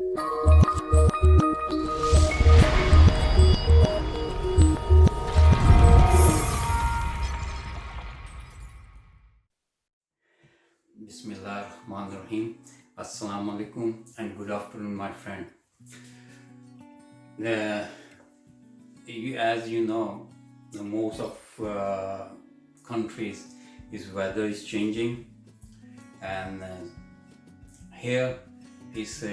Bismillahirrahmanirrahim. Assalamu alaikum and good afternoon, my friend. As you know, the most of countries, is weather is changing, and here is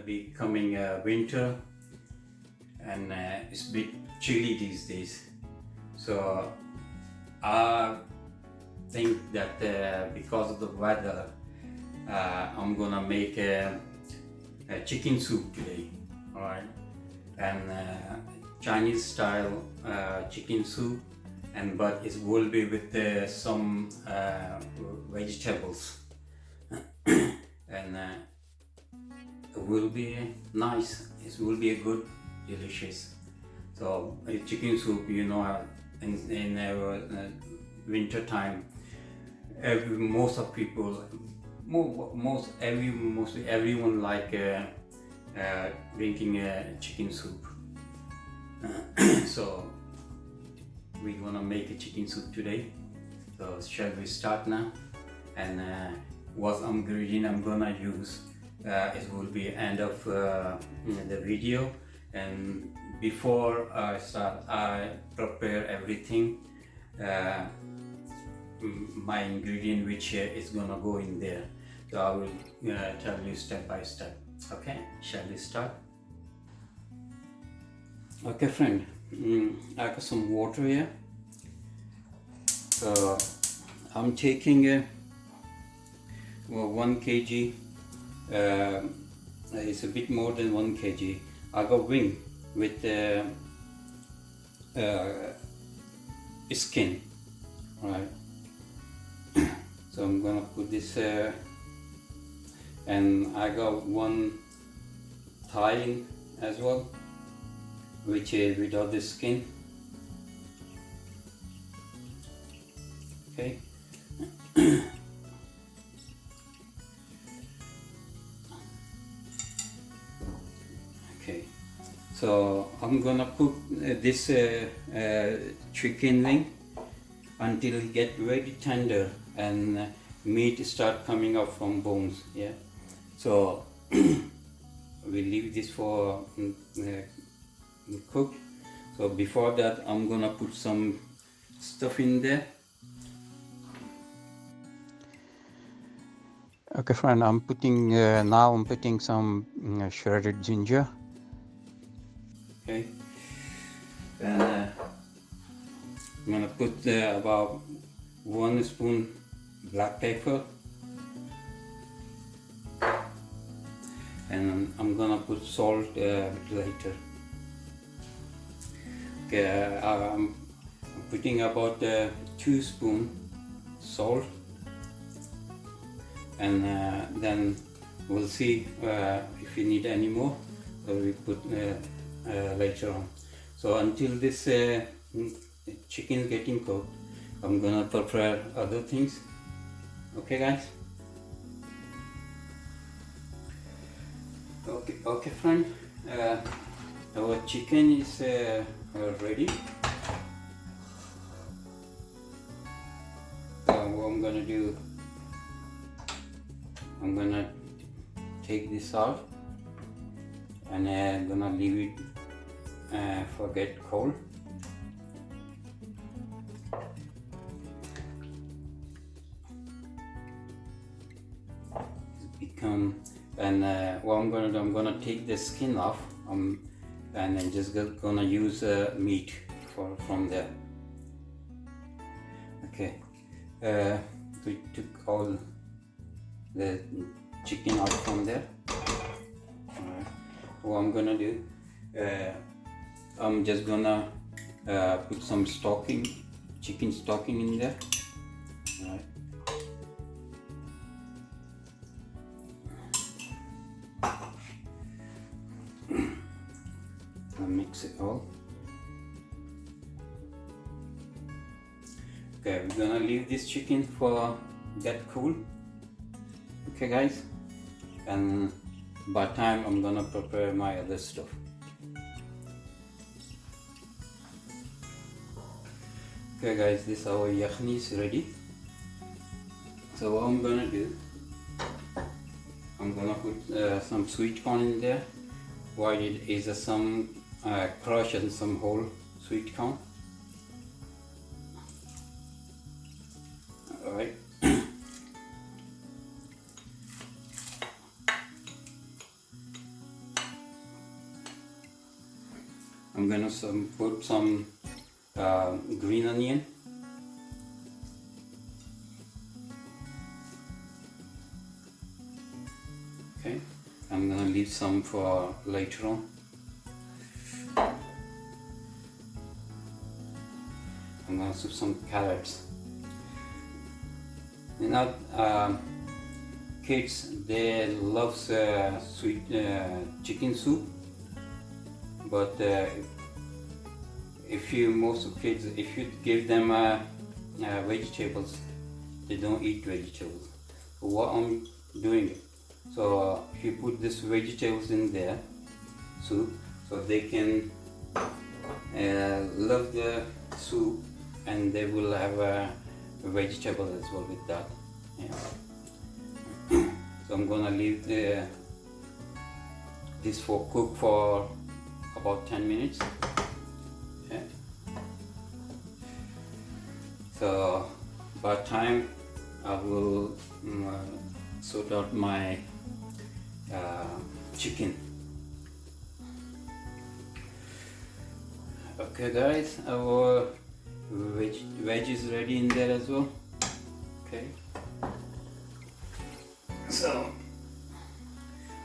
becoming winter, and it's a bit chilly these days. So I think that because of the weather, I'm gonna make a chicken soup today. All right, and Chinese style chicken soup, but it will be with some vegetables, and it will be nice. It will be a good, delicious. So chicken soup, in winter time, mostly everyone like drinking chicken soup. So we're gonna make a chicken soup today. So shall we start now? And what ingredient I'm gonna use, it will be end of the video. And before I start, I prepare everything, my ingredient which is gonna go in there. So I will tell you step by step. Okay, shall we start? Okay, friend, I got some water here. So I'm taking 1 kg. It's a bit more than 1 kg. I got wing with skin, right? So I'm gonna put this, and I got one thigh as well, which is without the skin. Okay. Okay, so I'm gonna put this chicken wing until it get very tender and meat start coming up from bones. Yeah, so we leave this for cook. So before that, I'm gonna put some stuff in there. Okay, friend, I'm putting some shredded ginger. Okay, and I'm gonna put about 1 spoon black pepper, and I'm gonna put salt later. Okay, I'm putting about 2 spoon salt, and then we'll see if we need any more, so we put later on. So until this chicken is getting cooked, I'm gonna prepare other things. Okay, guys. Okay, friend. Our chicken is ready. So what I'm gonna do, I'm gonna take this out, and I'm gonna leave it for get cold. And what I'm gonna do, I'm gonna take the skin off, and I'm just gonna use meat from there. Okay, we took all the chicken out from there. Alright. What I'm gonna do, I'm just gonna put some chicken stocking in there. Alright. Mix it all. Okay, we're gonna leave this chicken for get cool. Okay, guys, and by time I'm gonna prepare my other stuff. Okay guys, this our yakhni is ready. So what I'm gonna do, I'm gonna put some sweet corn in there. What it is some crush and some whole sweet corn. Alright. I'm gonna put some green onion. Okay, I'm gonna leave some for later on. I'm gonna put some carrots. You know, kids, they love sweet chicken soup, but if you give them vegetables, they don't eat vegetables. So what I'm doing, so if you put this vegetables in their soup, so they can love the soup, and they will have a vegetable as well with that. Yeah. So I'm gonna leave this for cook for about 10 minutes. Okay. So by time I will sort out my chicken. Okay guys, our veg is ready in there as well. Okay, so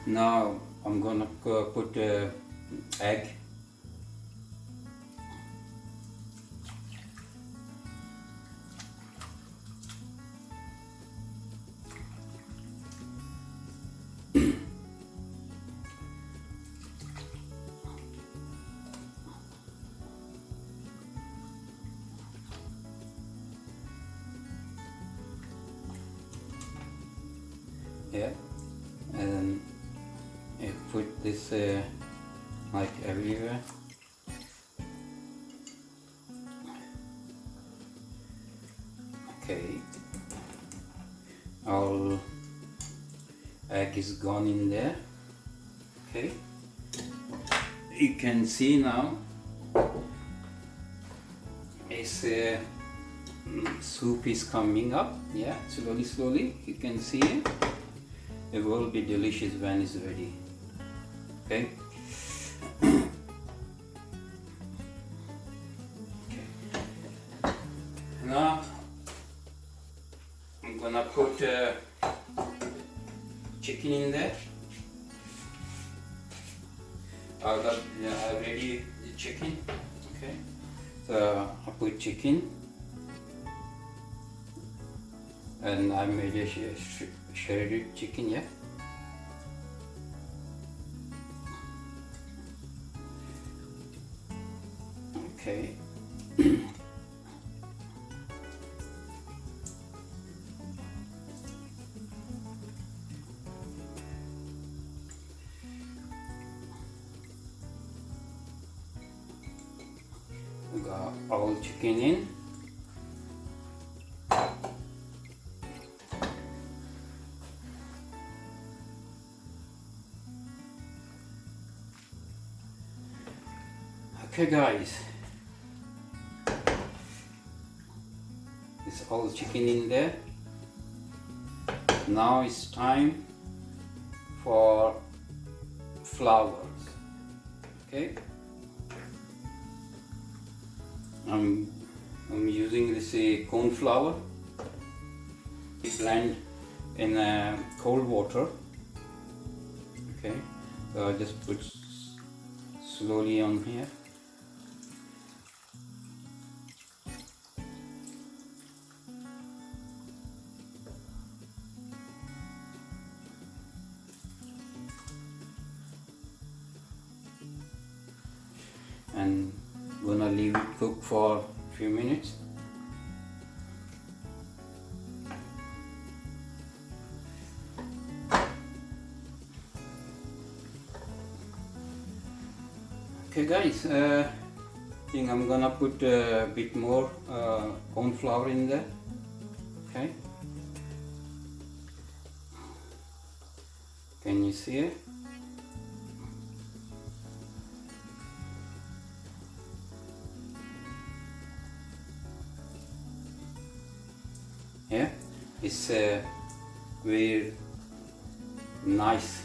now I'm gonna put egg. Yeah, and I put this like everywhere. Okay, all egg is gone in there. Okay, you can see now it's soup is coming up. Yeah, slowly you can see it. It will be delicious when it's ready. Okay. Okay. Now I'm gonna put chicken in there. I got already the chicken. Okay. So I put chicken, and I made a shredded chicken, yeah. Okay. We got all chicken in. Okay guys, it's all chicken in there. Now it's time for flowers. Okay, I'm using this corn flour. Blend in cold water. Okay, so I just put slowly on here. And gonna leave it cook for a few minutes. Okay guys, I think I'm gonna put a bit more corn flour in there. Okay, can you see it? Yeah, it's very nice.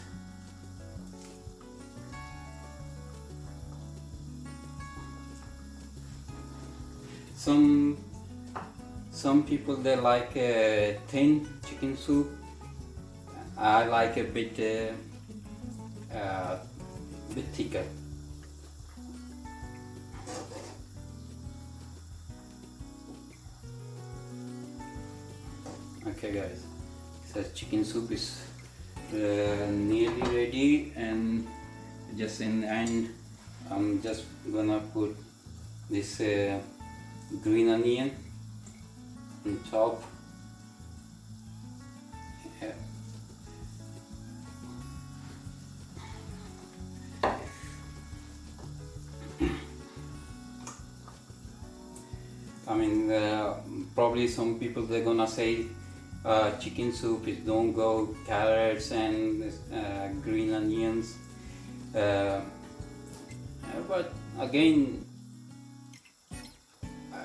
Some people they like thin chicken soup. I like a bit thicker. Okay guys, so chicken soup is nearly ready, and just in the end I'm just gonna put this green onion on top. Yeah. I mean, probably some people they're gonna say chicken soup is don't go carrots and green onions, but again,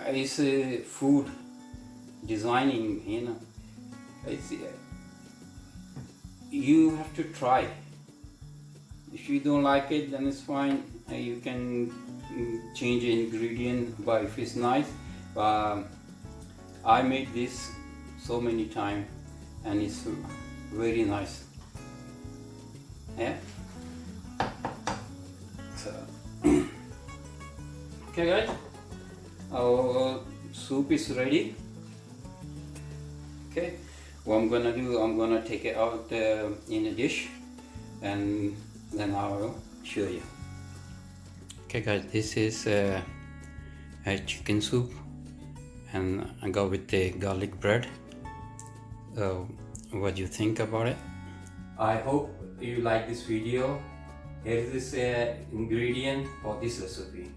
it's food designing, you know. It's you have to try. If you don't like it, then it's fine. You can change the ingredient, but if it's nice, I made this so many times and it's very nice. Yeah. So okay guys, our soup is ready. Okay, what I'm gonna do, I'm gonna take it out in a dish and then I will show you. Okay guys, this is a chicken soup and I go with the garlic bread. What do you think about it? I hope you like this video. Here is this ingredient for this recipe.